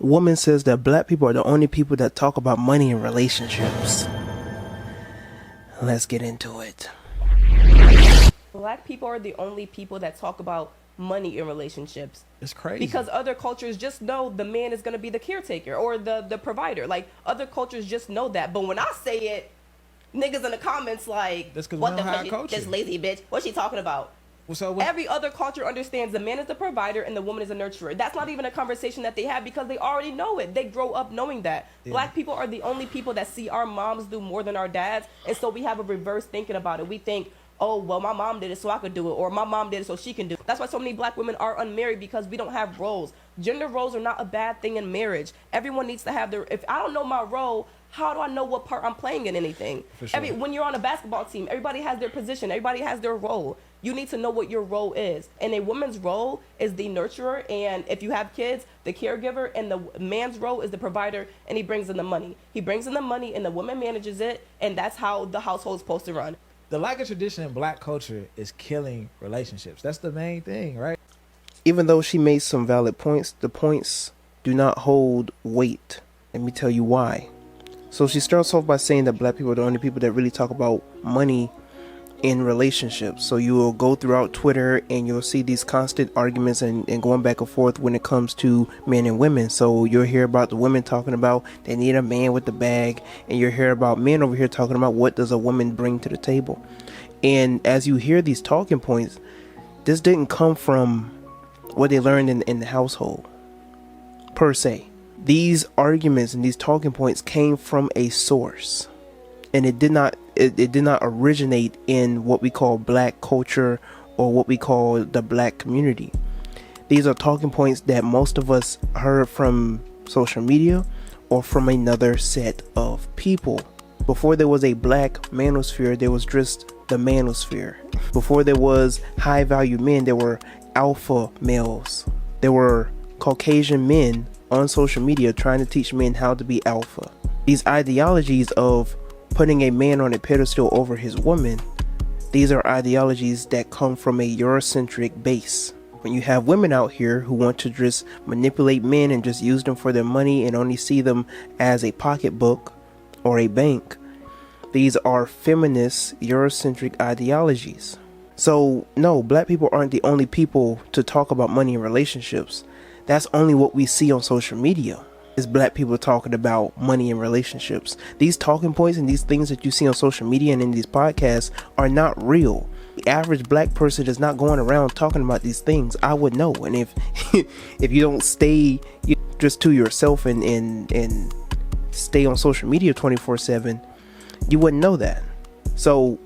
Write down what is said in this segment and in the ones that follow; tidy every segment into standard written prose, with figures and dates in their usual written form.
woman says that black people are the only people that talk about money in relationships. Let's get into it. Black people are the only people that talk about money in relationships. It's crazy. Because other cultures just know the man is going to be the caretaker or the provider. Like, other cultures just know that. But when I say it, niggas in the comments like, what the fuck, this lazy bitch, what's she talking about? Every other culture understands the man is the provider and the woman is a nurturer. That's not even a conversation that they have because they already know it. They grow up knowing that. Yeah. Black people are the only people that see our moms do more than our dads. And so we have a reverse thinking about it. We think, oh, well, my mom did it so I could do it, or my mom did it so she can do it. That's why so many black women are unmarried, because we don't have roles. Gender roles are not a bad thing in marriage. Everyone needs to have their, if I don't know my role, how do I know what part I'm playing in anything? For sure. When you're on a basketball team, everybody has their position, everybody has their role. You need to know what your role is. And a woman's role is the nurturer, and if you have kids, the caregiver, and the man's role is the provider, and he brings in the money. He brings in the money, and the woman manages it, and that's how the household's supposed to run. The lack of tradition in black culture is killing relationships. That's the main thing, right? Even though she made some valid points, the points do not hold weight. Let me tell you why. So she starts off by saying that black people are the only people that really talk about money in relationships. So you will go throughout Twitter and you'll see these constant arguments and going back and forth when it comes to men and women. So you'll hear about the women talking about they need a man with the bag, and you'll hear about men over here talking about what does a woman bring to the table. And as you hear these talking points, this didn't come from what they learned in the household per se. These arguments and these talking points came from a source, and it did not originate in what we call black culture or what we call the black community. These are talking points that most of us heard from social media or from another set of people. Before there was a black manosphere, there was just the manosphere. Before there was high value men, there were alpha males. There were Caucasian men on social media trying to teach men how to be alpha. These ideologies of putting a man on a pedestal over his woman, these are ideologies that come from a Eurocentric base. When you have women out here who want to just manipulate men and just use them for their money and only see them as a pocketbook or a bank, these are feminist Eurocentric ideologies. So no, black people aren't the only people to talk about money in relationships. That's only what we see on social media, is black people talking about money in relationships. These talking points and these things that you see on social media and in these podcasts are not real. The average black person is not going around talking about these things. I would know. And if if you don't stay just to yourself and stay on social media 24/7, you wouldn't know that. So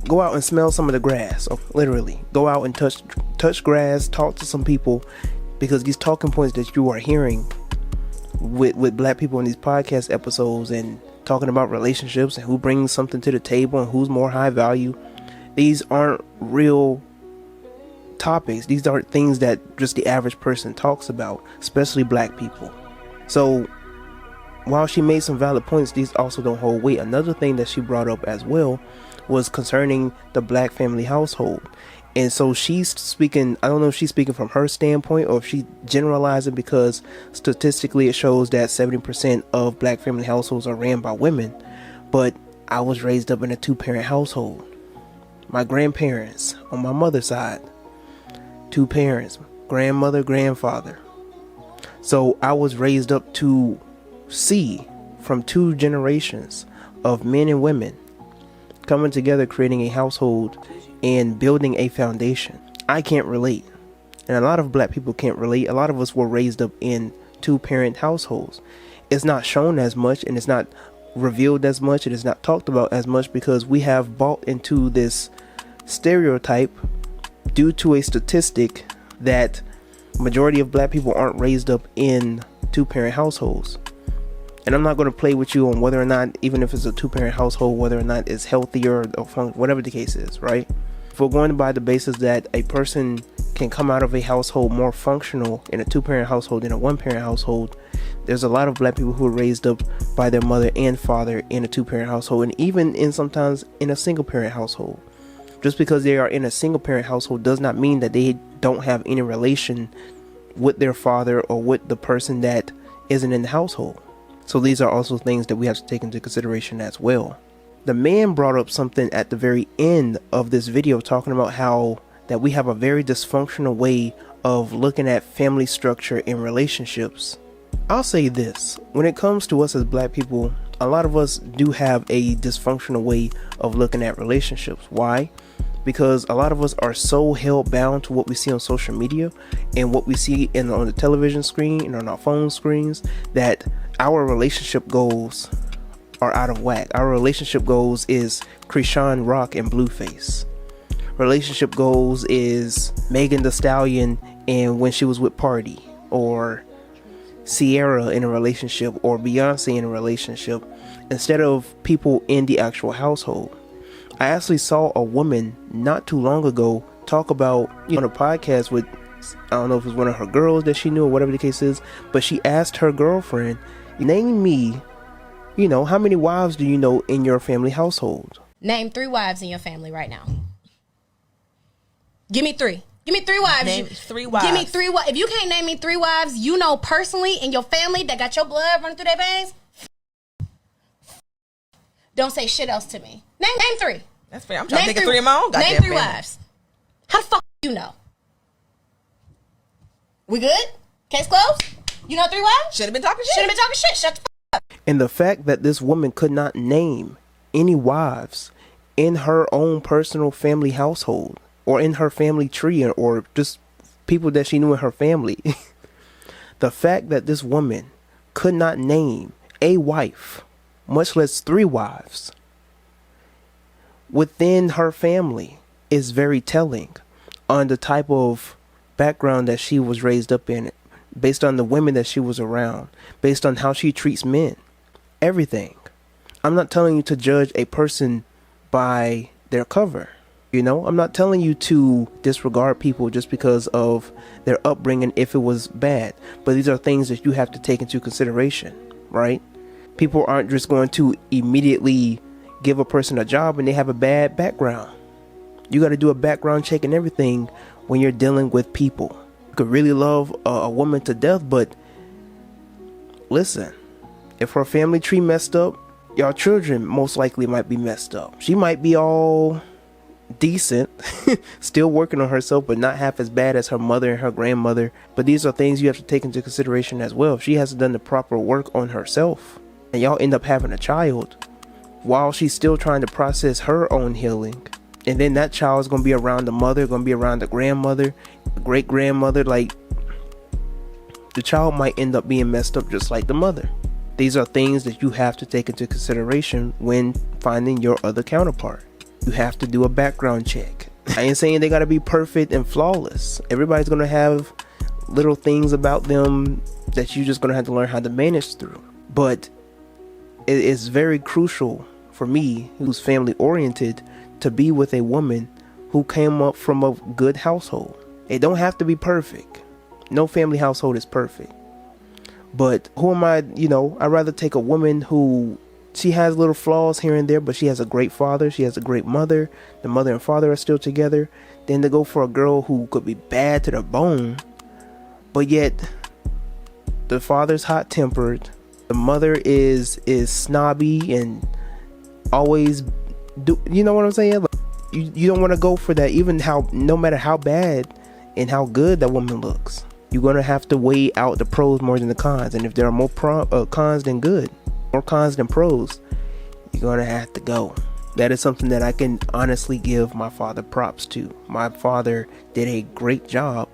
go out and smell some of the grass. Literally, go out and touch grass, talk to some people, because these talking points that you are hearing with black people in these podcast episodes and talking about relationships and who brings something to the table and who's more high value, these aren't real topics. These aren't things that just the average person talks about, especially black people. So while she made some valid points, these also don't hold weight. Another thing that she brought up as well was concerning the black family household. And so she's speaking, I don't know if she's speaking from her standpoint or if she's generalizing, because statistically it shows that 70% of black family households are ran by women. But I was raised up in a 2-parent household. My grandparents on my mother's side, 2 parents, grandmother, grandfather. So I was raised up to see from 2 generations of men and women coming together, creating a household and building a foundation. I can't relate, and a lot of black people can't relate. A lot of us were raised up in 2-parent households. It's not shown as much, and it's not revealed as much, and it's not talked about as much, because we have bought into this stereotype due to a statistic that majority of black people aren't raised up in 2-parent households. And I'm not going to play with you on whether or not, even if it's a 2-parent household, whether or not it's healthier or whatever the case is, right? If we're going by the basis that a person can come out of a household more functional in a 2-parent household than a 1-parent household, there's a lot of black people who are raised up by their mother and father in a 2-parent household, and even sometimes in a single-parent household. Just because they are in a single-parent household does not mean that they don't have any relation with their father or with the person that isn't in the household. So these are also things that we have to take into consideration as well. The man brought up something at the very end of this video talking about how that we have a very dysfunctional way of looking at family structure in relationships. I'll say this, when it comes to us as black people, a lot of us do have a dysfunctional way of looking at relationships. Why? Because a lot of us are so held bound to what we see on social media and what we see on the television screen and on our phone screens that our relationship goals are out of whack. Our relationship goals is Krishan Rock and Blueface. Relationship goals is Megan Thee Stallion and when she was with Party, or Sierra in a relationship, or Beyonce in a relationship, instead of people in the actual household. I actually saw a woman not too long ago talk about, on a podcast with, I don't know if it was one of her girls that she knew or whatever the case is, but she asked her girlfriend, name me, how many wives do you know in your family household? Name 3 wives in your family right now. Give me 3. Give me 3 wives. Name 3 wives. Give me 3 wives. If you can't name me 3 wives, you know personally in your family that got your blood running through their veins, don't say shit else to me. Name 3. That's fair. I'm trying to think of 3 of my own goddamn Name 3 family. wives. How the fuck you know? We good? Case closed? You know 3 wives? Should have been talking shit. Should have been talking shit. Shut the fuck up. And the fact that this woman could not name any wives in her own personal family household, or in her family tree, or just people that she knew in her family. The fact that this woman could not name a wife, much less 3 wives, within her family is very telling on the type of background that she was raised up in, based on the women that she was around, based on how she treats men, everything. I'm not telling you to judge a person by their cover. I'm not telling you to disregard people just because of their upbringing if it was bad. But these are things that you have to take into consideration, right? People aren't just going to immediately give a person a job when they have a bad background. You got to do a background check and everything when you're dealing with people. You could really love a woman to death, but listen, if her family tree messed up, your children most likely might be messed up. She might be all decent, still working on herself, but not half as bad as her mother and her grandmother. But these are things you have to take into consideration as well. If she hasn't done the proper work on herself and y'all end up having a child while she's still trying to process her own healing, and then that child is going to be around the mother, going to be around the grandmother, great grandmother, like the child might end up being messed up just like the mother. These are things that you have to take into consideration when finding your other counterpart. You have to do a background check. I ain't saying they gotta be perfect and flawless. Everybody's gonna have little things about them that you're just gonna have to learn how to manage through. But it is very crucial for me, who's family oriented, to be with a woman who came up from a good household. It don't have to be perfect. No family household is perfect. But who am I, I'd rather take a woman who, she has little flaws here and there, but she has a great father, she has a great mother, the mother and father are still together, than to go for a girl who could be bad to the bone, but yet the father's hot-tempered, the mother is snobby and always do, you know what I'm saying? Like, you don't want to go for that, even no matter how bad and how good that woman looks. You're going to have to weigh out the pros more than the cons. And if there are more cons than good, more cons than pros, you're going to have to go. That is something that I can honestly give my father props to. My father did a great job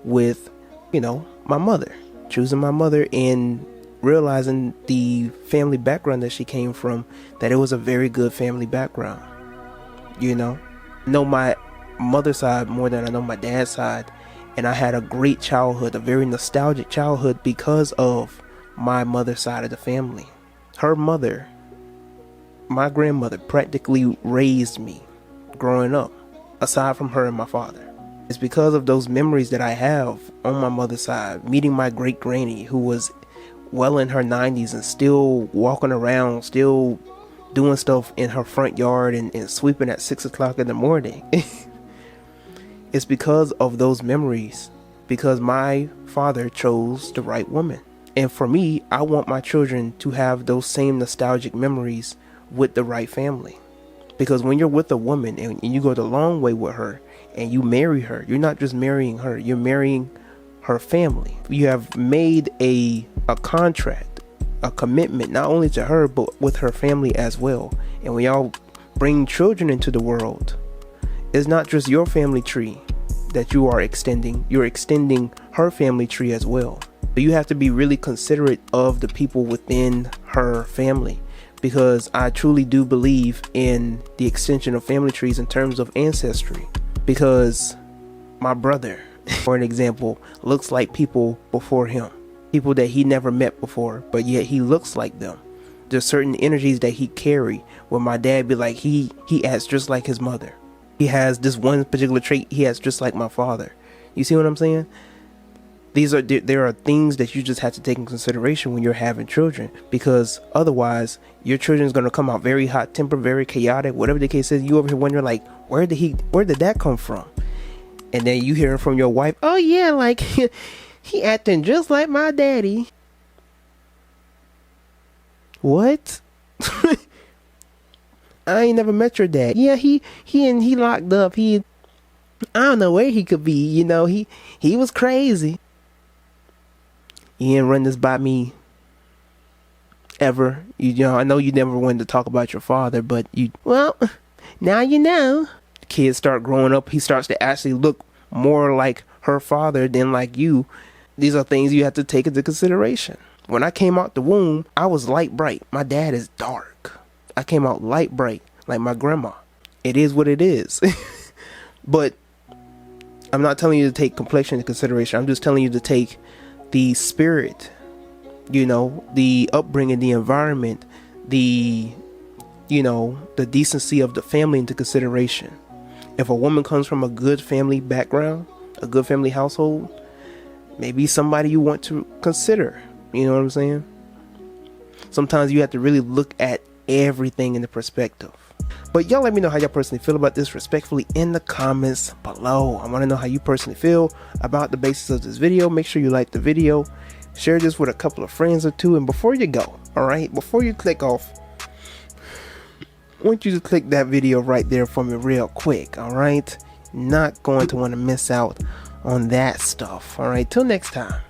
with, my mother. Choosing my mother and realizing the family background that she came from, that it was a very good family background. I know my mother's side more than I know my dad's side. And I had a great childhood, a very nostalgic childhood, because of my mother's side of the family. Her mother, my grandmother, practically raised me growing up, aside from her and my father. It's because of those memories that I have on my mother's side, meeting my great granny, who was well in her 90s and still walking around, still doing stuff in her front yard and sweeping at 6 o'clock in the morning. It's because of those memories, because my father chose the right woman. And for me, I want my children to have those same nostalgic memories with the right family. Because when you're with a woman and you go the long way with her and you marry her, you're not just marrying her, you're marrying her family. You have made a contract, a commitment, not only to her, but with her family as well. And when y'all bring children into the world, it's not just your family tree that you are extending, you're extending her family tree as well. But you have to be really considerate of the people within her family, because I truly do believe in the extension of family trees in terms of ancestry. Because my brother, for an example, looks like people before him, people that he never met before, but yet he looks like them. There's certain energies that he carry where my dad be like, he acts just like his mother. He has this one particular trait he has just like my father. You see what I'm saying? There are things that you just have to take in consideration when you're having children, because otherwise your children is going to come out very hot tempered, very chaotic, whatever the case is. You over here wondering like, where did that come from? And then you hear from your wife, oh yeah, like he acting just like my daddy. What? I ain't never met your dad. Yeah, he locked up. I don't know where he could be. You know, he was crazy. You didn't run this by me ever. You know, I know you never wanted to talk about your father, but well, now you know. Kids start growing up. He starts to actually look more like her father than like you. These are things you have to take into consideration. When I came out the womb, I was light bright. My dad is dark. I came out light bright like my grandma. It is what it is. But I'm not telling you to take complexion into consideration. I'm just telling you to take the spirit, you know, the upbringing, the environment, the decency of the family into consideration. If a woman comes from a good family background, a good family household, maybe somebody you want to consider. You know what I'm saying? Sometimes you have to really look at everything in the perspective. But y'all let me know how y'all personally feel about this respectfully in the comments below. I want to know how you personally feel about the basis of this video. Make sure you like the video, share this with a couple of friends or two, and before you go, all right, before you click off, I want you to click that video right there for me real quick. All right, not going to want to miss out on that stuff. All right, till next time,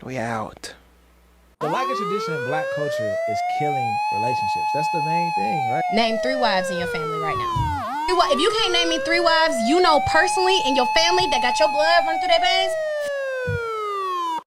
we out. The lack of tradition in black culture is killing relationships. That's the main thing, right? Name 3 wives in your family right now. If you can't name me 3 wives you know personally in your family that got your blood running through their veins,